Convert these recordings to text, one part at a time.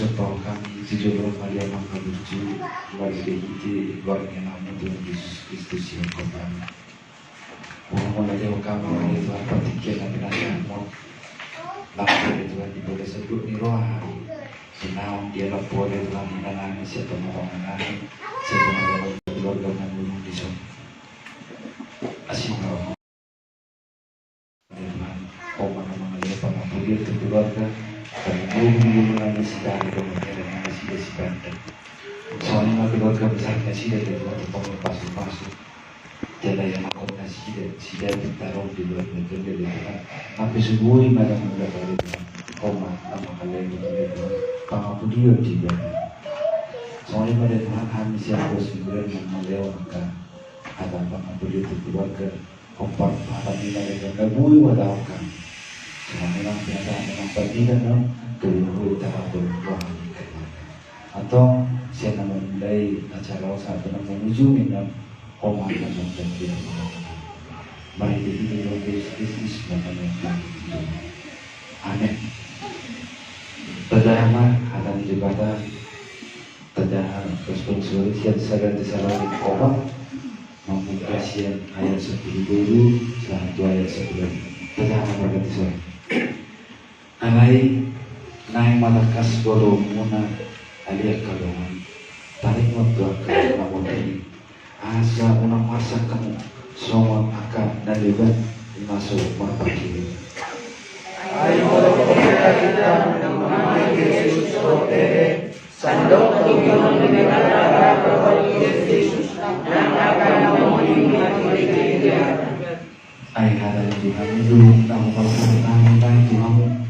serta kami tujuh Maria Mangga Lucu bagi kita warga nama Tuhan Yesus Kristus yang kembali. Mohon Dewa kami ini Tuhan pertikian dan penasihatmu. Lampau Tuhan di boleh sebut ni roh hari. Senang dia lampau Tuhan di nangan siapa menangan siapa menangan keluarga menunggu di sana. Asyik Tuhan, Oma nama dia pengampun dia keluarga. Dan belum mengalami sedang dengan nasi desi banten. Soalnya keluarga besarnya sih dari waktu pasuk-pasuk. Jadi yang aku nasi sida ditaruh di luar negeri dari Tuhan. Tapi sebuah mana muda dari Tuhan. Koma nama kalian dari Tuhan. Pengampun dia juga. Soalnya pada Tuhan kami siapa sembilan yang melewatkan. Ada pengampun dia keluarga. Kompar pada bila mereka kabui wadahkan. Memang biasa memang pergi dan keluar tahap berbuah atau saya nama mulai acara saat nama menuju minum komat dan menjadi mari kita bisnis mengenai aneh terdama ada di jembatan terdama responsori siap segala disalami komat mampu kasihan ayat 10 dulu satu ayat 11 terdama berkati sore alai naik malakas bodoh muna aliak kalongan tarik waktu akan namun ini asa unang masa kamu semua akan dan juga masuk merpati ayo kita menamai Yesus sotere sandok tujuan negara bahwa Yesus yang akan memenuhi dia ai ada di kami dulu tahu tahu Tuhan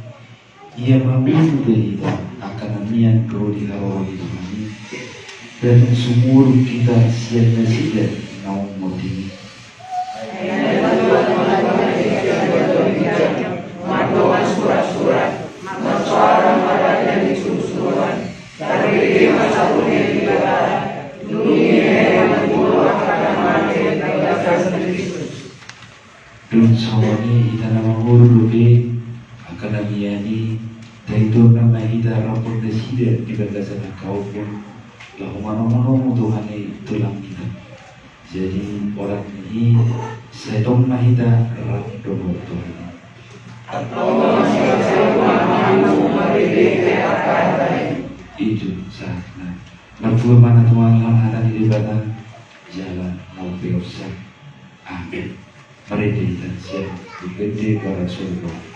ia membunuh kita akan niat perlu dilawai Tuhan dan sumur kita siapa tidak mau mati. Matuan surat-surat, suara marah yang disusulan, dari masa punya negara, dunia yang membunuh akan mati berdasarkan Kristus. Dun sawani ita nama huru lebih akan namiani daitu nama ita rapor deside di berdasarkan kau pun lahu mano Tuhan tulang kita. Jadi orang ini saya dong mahita rap dono Tuhan. Itu saatnya. Mertua mana Tuhan ada di depan jalan mau berusaha. Amin. Mari kita siap diganti para surga.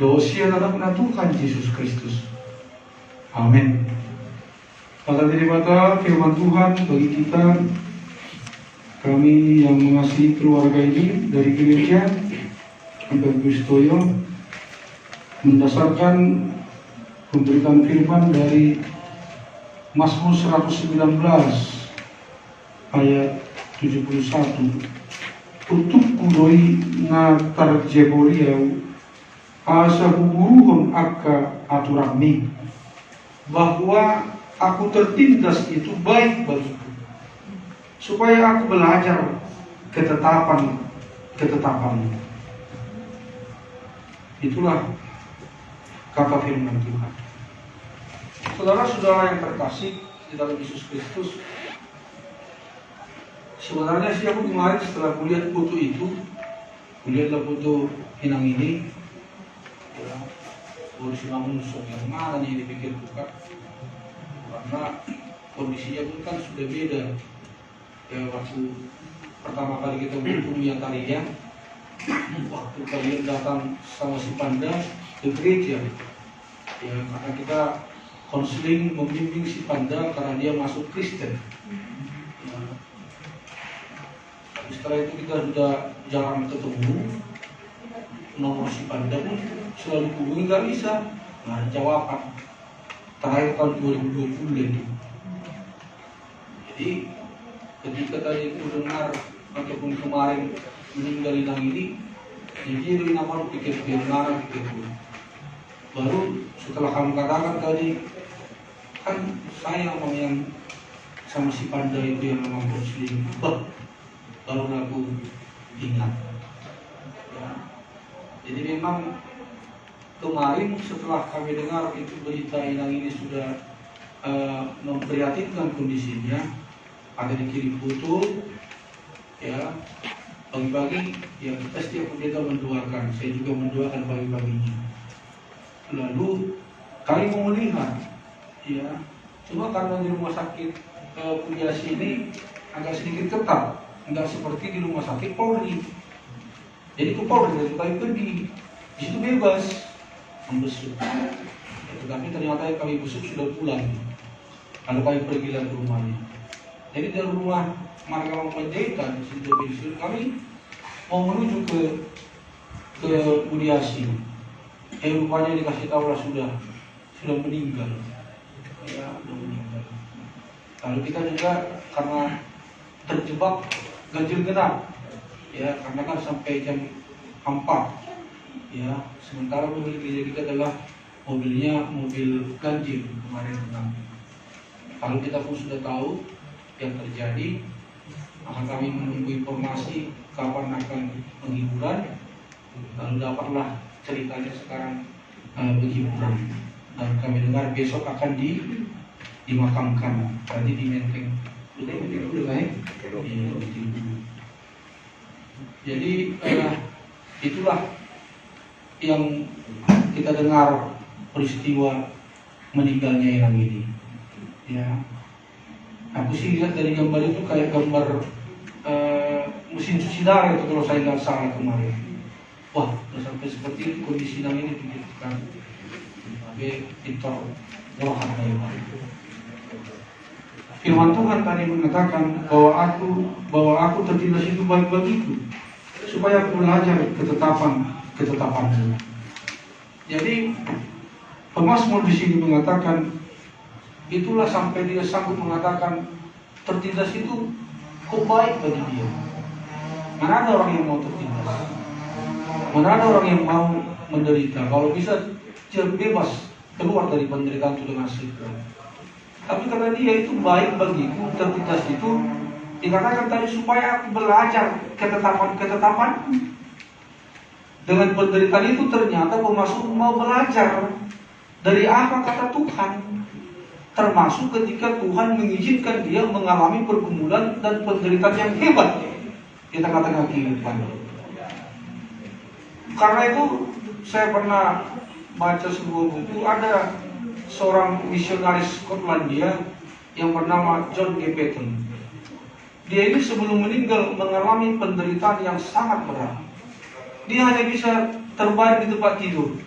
Dosia anak Tuhan Yesus Kristus Amin. Pada diri Bapa, firman Tuhan bagi kita, kami yang mengasihi keluarga ini dari gereja Ibu Kristoyo, mendasarkan pemberitaan firman dari Mazmur 119 ayat 71. Tutup kudoi na tarjeboriau asa buburuhon akka aturami, bahwa aku tertindas itu baik bagiku, supaya aku belajar ketetapanmu. Itulah kata firman Tuhan. Saudara-saudara yang terkasih di dalam Yesus Kristus, sebenarnya sih aku kemarin setelah kulihat foto itu, kulihatlah foto Inang ini, ya, polisi namun yang mana nih dipikir bukan, karena kondisinya pun kan sudah beda. Ya, waktu pertama kali kita bertemu yang tadinya, waktu kalian datang sama si Panda ke gereja, ya, karena kita konseling membimbing si Panda karena dia masuk Kristen. Ya, setelah itu kita sudah jarang ketemu. Nomor si Panda pun selalu hubungi, nggak bisa, nggak ada jawaban. Terakhir tahun 2020 itu. Jadi ketika tadi aku dengar ataupun kemarin meninggal Inang ini, jadi dari nama pikir mana pikirku. Baru setelah kamu katakan tadi, kan saya yang sama si Panda itu yang memang konseling, baru aku ingat. Ya. Jadi memang kemarin setelah kami dengar itu berita Inang ini sudah memprihatinkan kondisinya, ada dikirim foto, ya, pagi-pagi, ya kita setiap pendeta mendoakan, saya juga mendoakan pagi-paginya. Lalu kami mau melihat, ya, cuma karena di rumah sakit Pujiasi ini agak sedikit ketat, nggak seperti di rumah sakit Polri. Jadi ke Polri dari kami pergi, di situ bebas membesuk. Tetapi ternyata kami besuk sudah pulang. Lalu kami pergi ke rumahnya. Jadi dari rumah Marga Pendeta di situ besuk, kami mau menuju ke Pujiasi. Rupanya dikasih tahu lah sudah meninggal. Ya, sudah meninggal. Lalu kita juga karena terjebak ganjil genap. Ya, karena kan sampai jam 4. Ya, sementara mobil gereja kita adalah mobil ganjil kemarin genap. Kalau kita pun sudah tahu yang terjadi, akan kami menunggu informasi kapan akan penghiburan. Lalu dapatlah ceritanya sekarang penghiburan. Dan kami dengar besok akan dimakamkan, berarti di Menteng. Betul kan? Jadi itulah yang kita dengar peristiwa meninggalnya Inang ini. Ya, aku sih lihat dari gambar itu kayak gambar mesin cuci darah itu kalau saya nggak salah kemarin. Wah, sampai seperti itu kondisi Inang ini pikirkan. Tapi itu rohan hebat. Firman Tuhan tadi mengatakan bahwa aku tertindas itu baik bagiku, supaya aku belajar ketetapanmu. Jadi pemazmur di sini mengatakan, itulah sampai dia sanggup mengatakan tertindas itu kok baik bagi dia. Mana ada orang yang mau tertindas? Mana ada orang yang mau menderita? Kalau bisa dia bebas keluar dari penderitaan itu dengan segera. Tapi karena dia itu baik bagiku, tertindas itu dikatakan tadi supaya aku belajar ketetapan. Dengan penderitaan itu ternyata pemazmur mau belajar dari apa kata Tuhan. Termasuk ketika Tuhan mengizinkan dia mengalami pergumulan dan penderitaan yang hebat di tengah-tengah kehidupan. Karena itu saya pernah baca sebuah buku, ada seorang misionaris Skotlandia yang bernama John G. Paton. Dia ini sebelum meninggal mengalami penderitaan yang sangat berat. Dia hanya bisa terbaring di tempat tidur,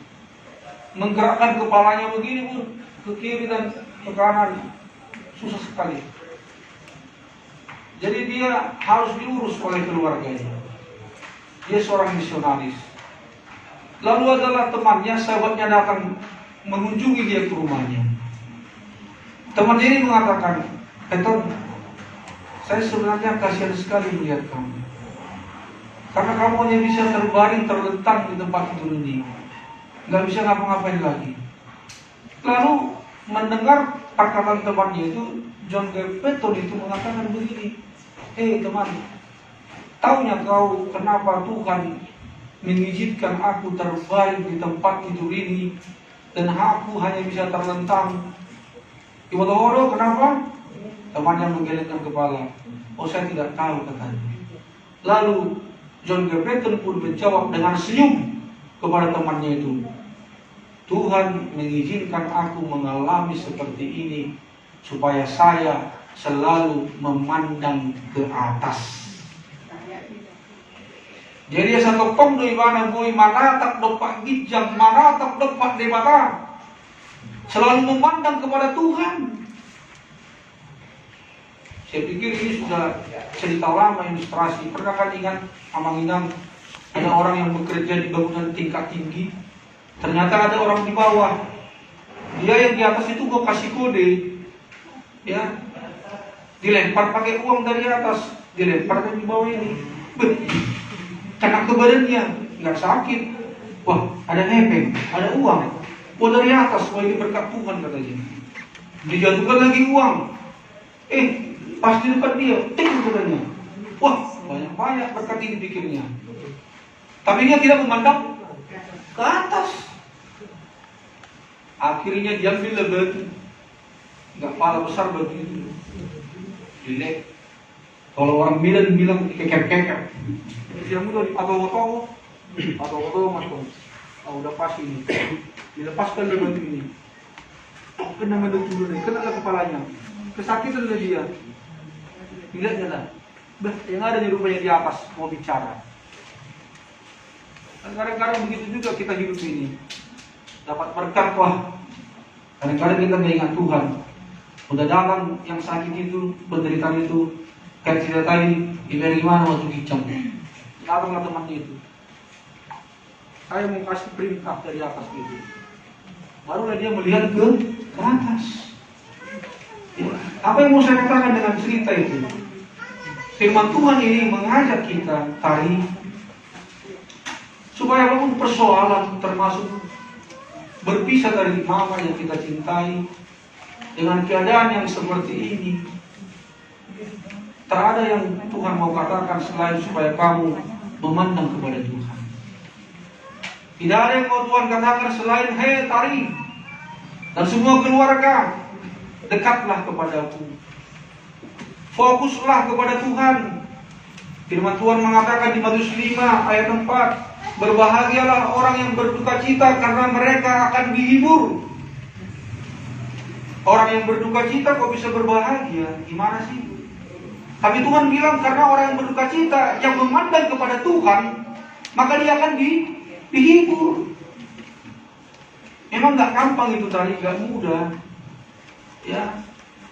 menggerakkan kepalanya begini pun ke kiri dan ke kanan, susah sekali. Jadi dia harus diurus oleh keluarganya. Dia seorang misionaris. Lalu adalah temannya, sahabatnya datang mengunjungi dia ke rumahnya. Teman ini mengatakan, Peter, saya sebenarnya kasihan sekali melihat kamu. Karena kamu hanya bisa terbaring, terlentang di tempat tidur ini. Nggak bisa ngapa-ngapain lagi. Lalu mendengar perkataan temannya itu, John Gavin itu mengatakan begini, teman, taunya kau kenapa Tuhan mengizinkan aku terbaring di tempat tidur ini dan aku hanya bisa terlentang? Ibu kenapa? Temannya menggelengkan kepala. Oh, saya tidak tahu, katanya. Lalu John Gavin pun menjawab dengan senyum kepada temannya itu, Tuhan mengizinkan aku mengalami seperti ini supaya saya selalu memandang ke atas. Jadi satu kong do ibana boy manatak dopak gijang, manatak dopak debata, selalu memandang kepada Tuhan. Saya pikir ini sudah cerita lama, ilustrasi. Pernah kan ingat Amanginang, ada orang yang bekerja di bangunan tingkat tinggi, ternyata ada orang di bawah. Dia yang di atas itu gue kasih kode, ya, dilempar pakai uang dari atas, dilempar dari bawah ini, kena ke badannya, nggak sakit. Wah, ada hepeng, ada uang. Oh, dari atas, wah ini berkat Tuhan, katanya. Dijatuhkan lagi uang. Pas di depan dia, ting katanya. Wah, banyak-banyak berkat ini pikirnya. Tapi dia tidak memandang ke atas. Akhirnya dia ambil batu, nggak pala besar batu itu, jelek. Kalau orang bilang keker-keker, dia mudah atau masuk. Udah pas ini, dilepaskan dari batu ini. Kena batu dulu nih, kena kepalanya, kesakitan dia. Lihatnya lah, yang ada di rupanya di atas mau bicara. Kadang-kadang begitu juga kita hidup ini. Dapat berkat, wah, kadang-kadang kita mengingat Tuhan. Udah dalam yang sakit itu, penderitaan itu, kayak cerita tadi, diberi mana waktu kicam. Datanglah temannya itu. Saya mau kasih perintah dari atas gitu. Barulah dia melihat ke atas. Ya, apa yang mau saya katakan dengan cerita itu? Firman Tuhan ini mengajak kita tadi supaya apapun persoalan, termasuk berpisah dari mama yang kita cintai, dengan keadaan yang seperti ini, tak ada yang Tuhan mau katakan selain supaya kamu memandang kepada Tuhan. Tidak ada yang mau Tuhan katakan selain, hei Tari dan semua keluarga, dekatlah kepadaku, fokuslah kepada Tuhan. Firman Tuhan mengatakan di Matius 5 ayat 4, berbahagialah orang yang berduka cita karena mereka akan dihibur. Orang yang berduka cita kok bisa berbahagia? Gimana sih? Tapi Tuhan bilang karena orang yang berduka cita yang memandang kepada Tuhan, maka dia akan dihibur. Memang gak gampang itu tadi, gak mudah, ya.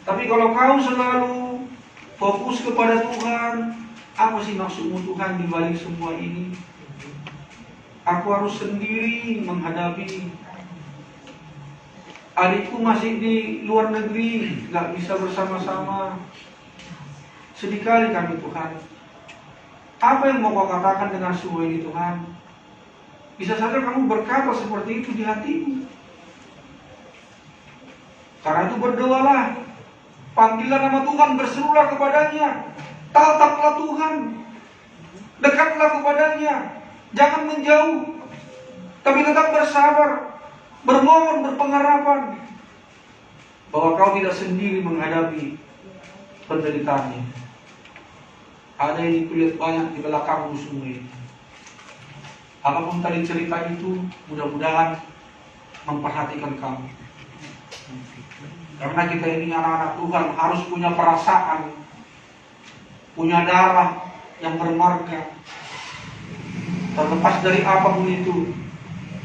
Tapi kalau kau selalu fokus kepada Tuhan, apa sih maksudmu Tuhan di balik semua ini? Aku harus sendiri menghadapi. Adikku masih di luar negeri, gak bisa bersama-sama. Sedih kali kami Tuhan. Apa yang mau kau katakan dengan semua ini Tuhan? Bisa saja kamu berkata seperti itu di hatimu. Karena itu berdoalah, panggillah nama Tuhan, berserulah kepadanya, tataplah Tuhan, dekatlah kepadanya, jangan menjauh, tapi tetap bersabar, bermohon, berpengharapan bahwa kau tidak sendiri menghadapi penderitaannya. Ada yang kulihat banyak di belakangmu semua ini. Apapun tadi cerita itu, mudah-mudahan memperhatikan kamu. Karena kita ini anak-anak Tuhan harus punya perasaan, punya darah yang bermarga. Terlepas dari apapun itu,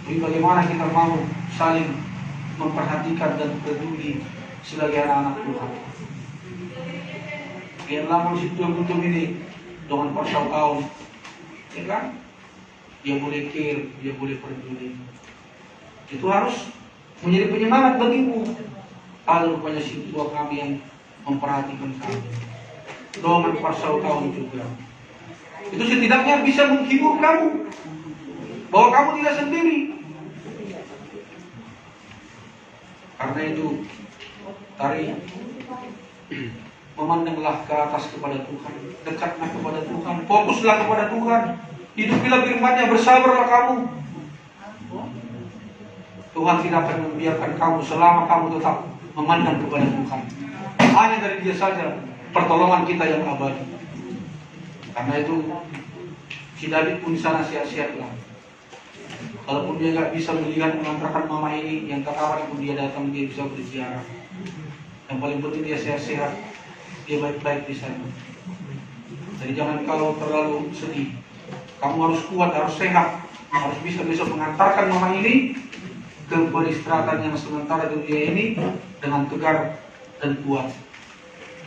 jadi bagaimana kita mau saling memperhatikan dan peduli sebagai anak-anak Tuhan. Biarlah manusia betul-betul ini dengan persautaan, ya kan? Dia boleh care, dia boleh peduli. Itu harus menjadi penyemangat bagimu. Ada rupanya si tua kami yang memperhatikan kami. Dengan persautaan juga. Itu setidaknya bisa menghibur kamu bahwa kamu tidak sendiri. Karena itu, tari memandanglah ke atas kepada Tuhan, dekatlah kepada Tuhan, fokuslah kepada Tuhan, hidupilah firman-Nya, bersabarlah kamu. Tuhan tidak akan membiarkan kamu selama kamu tetap memandang kepada Tuhan. Hanya dari Dia saja pertolongan kita yang abadi. Karena itu, si David pun di sana siap-siaplah. Kalaupun dia nggak bisa melihat mengantarkan mama ini, yang kawan pun dia datang, dia bisa berziarah. Yang paling penting dia sehat-sehat, dia baik-baik di sana. Jadi jangan kalau terlalu sedih. Kamu harus kuat, harus sehat, harus bisa besok mengantarkan mama ini ke peristirahatan yang sementara dunia ini dengan tegar dan kuat.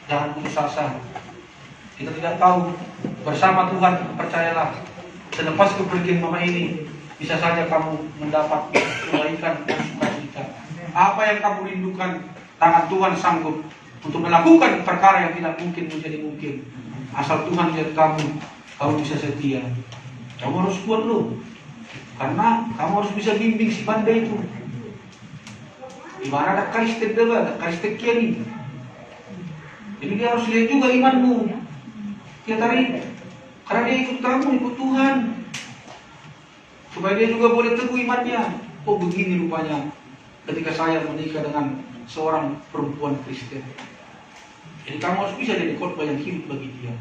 Jangan putus asa. Kita tidak tahu, bersama Tuhan percayalah, selepas kepergian mama ini bisa saja kamu mendapat kebaikan dan sukacita. Apa yang kamu rindukan, tangan Tuhan sanggup untuk melakukan perkara yang tidak mungkin menjadi mungkin. Asal Tuhan lihat kamu bisa setia. Kamu harus kuat loh. Karena kamu harus bisa bimbing si bandai itu. Di mana ada karistek dewa, ada karistek kiri. Jadi dia harus lihat juga imanmu. Ya tadi, karena dia ikut kamu, ikut Tuhan. Supaya dia juga boleh teguh imannya. Oh begini rupanya ketika saya menikah dengan seorang perempuan Kristen. Jadi kamu harus bisa jadi khotbah yang hidup bagi dia.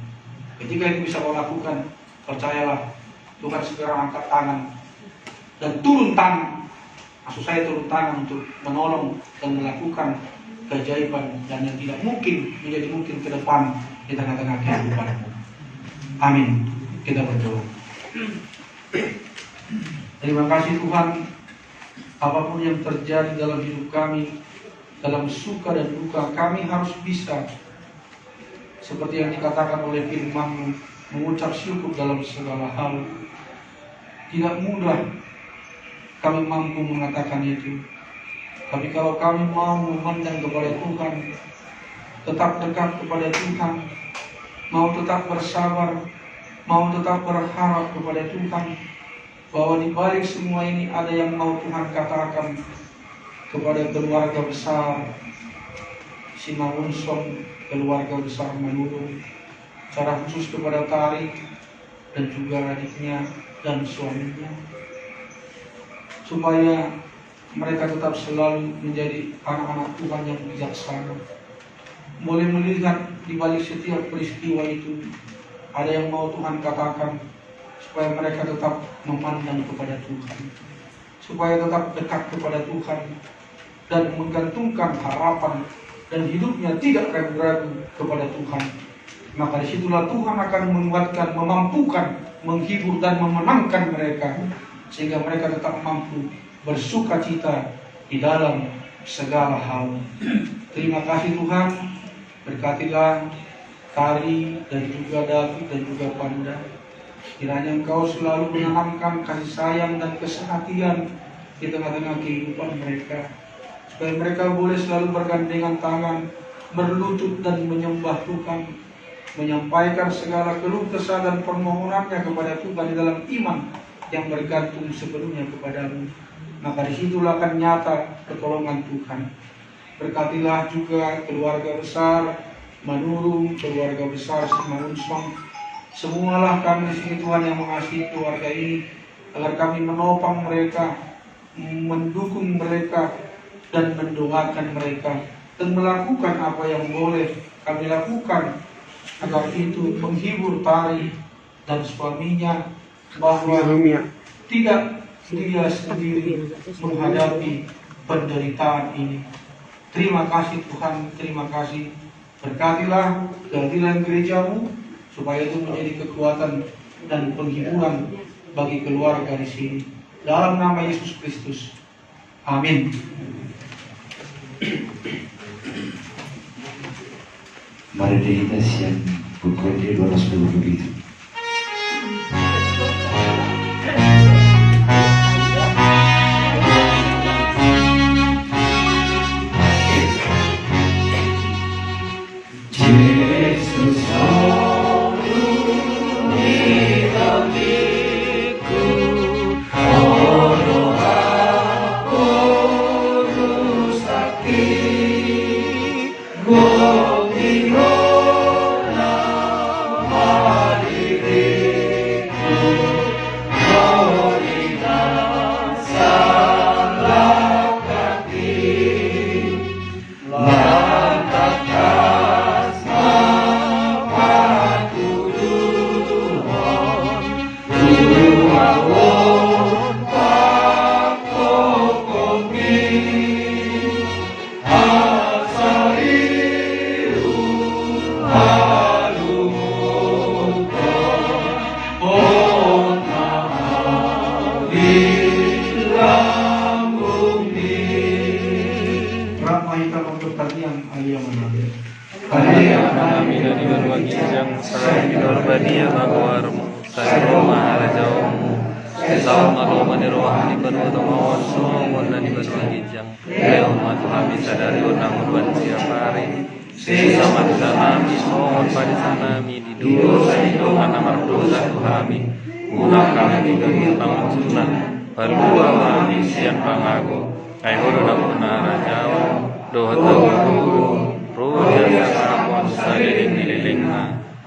Ketika itu bisa kau lakukan, percayalah Tuhan segera angkat tangan dan turun tangan. Maksud saya turun tangan untuk menolong dan melakukan keajaiban dan yang tidak mungkin menjadi mungkin ke depan di tengah-tengah kehidupanmu. Amin. Kita berdoa. Terima kasih Tuhan, apapun yang terjadi dalam hidup kami, dalam suka dan duka, kami harus bisa seperti yang dikatakan oleh firman-Mu, mengucap syukur dalam segala hal. Tidak mudah kami mampu mengatakan itu, tapi kalau kami mau memandang kepada Tuhan, tetap dekat kepada Tuhan, mau tetap bersabar, mau tetap berharap kepada Tuhan, bahwa di balik semua ini ada yang mau Tuhan katakan kepada keluarga besar Simangunson, keluarga besar Manurung, secara khusus kepada Tari dan juga adiknya dan suaminya, supaya mereka tetap selalu menjadi anak-anak Tuhan yang bijaksana. Boleh melihat di balik setiap peristiwa itu ada yang mau Tuhan katakan, supaya mereka tetap memandang kepada Tuhan, supaya tetap dekat kepada Tuhan dan menggantungkan harapan dan hidupnya tidak ragu-ragu kepada Tuhan. Maka disitulah Tuhan akan menguatkan, memampukan, menghibur dan memenangkan mereka, sehingga mereka tetap mampu bersuka cita di dalam segala hal. Terima kasih Tuhan, berkatilah Tari dan juga David dan juga Panda. Kiranya Engkau selalu menanamkan kasih sayang dan kesehatian di tengah-tengah kehidupan mereka, supaya mereka boleh selalu bergandengan tangan, berlutut dan menyembah Tuhan, menyampaikan segala keluh kesah dan permohonannya kepada Tuhan di dalam iman yang bergantung sepenuhnya kepadamu. Maka disitulah akan nyata pertolongan Tuhan. Berkatilah juga keluarga besar Manurung, keluarga besar Simangunson. Semualah kami di sini Tuhan yang mengasihi keluarga ini, agar kami menopang mereka, mendukung mereka, dan mendoakan mereka, dan melakukan apa yang boleh kami lakukan agar itu menghibur Tari dan suaminya, bahwa tidak dia sendiri menghadapi penderitaan ini. Terima kasih Tuhan, terima kasih. Berkatilah kehadiran gerejamu, supaya itu menjadi kekuatan dan penghiburan bagi keluarga di sini. Dalam nama Yesus Kristus. Amin. Mari kita siang pukul dia 12 begitu.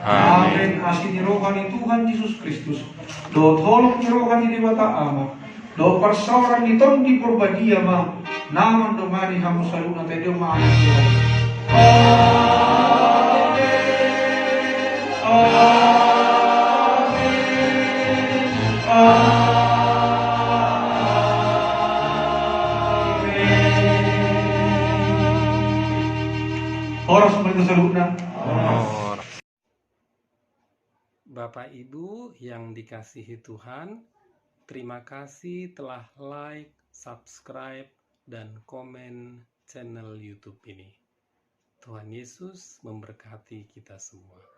Amin. Asin rohani Tuhan Yesus Kristus, do tolong rohani Dewata Ama, do persauran di tong di purbadia ma, naman do mari hamu saluna te do ma. Oras mereka saluna. Bapak Ibu yang dikasihi Tuhan, terima kasih telah like, subscribe, dan komen channel YouTube ini. Tuhan Yesus memberkati kita semua.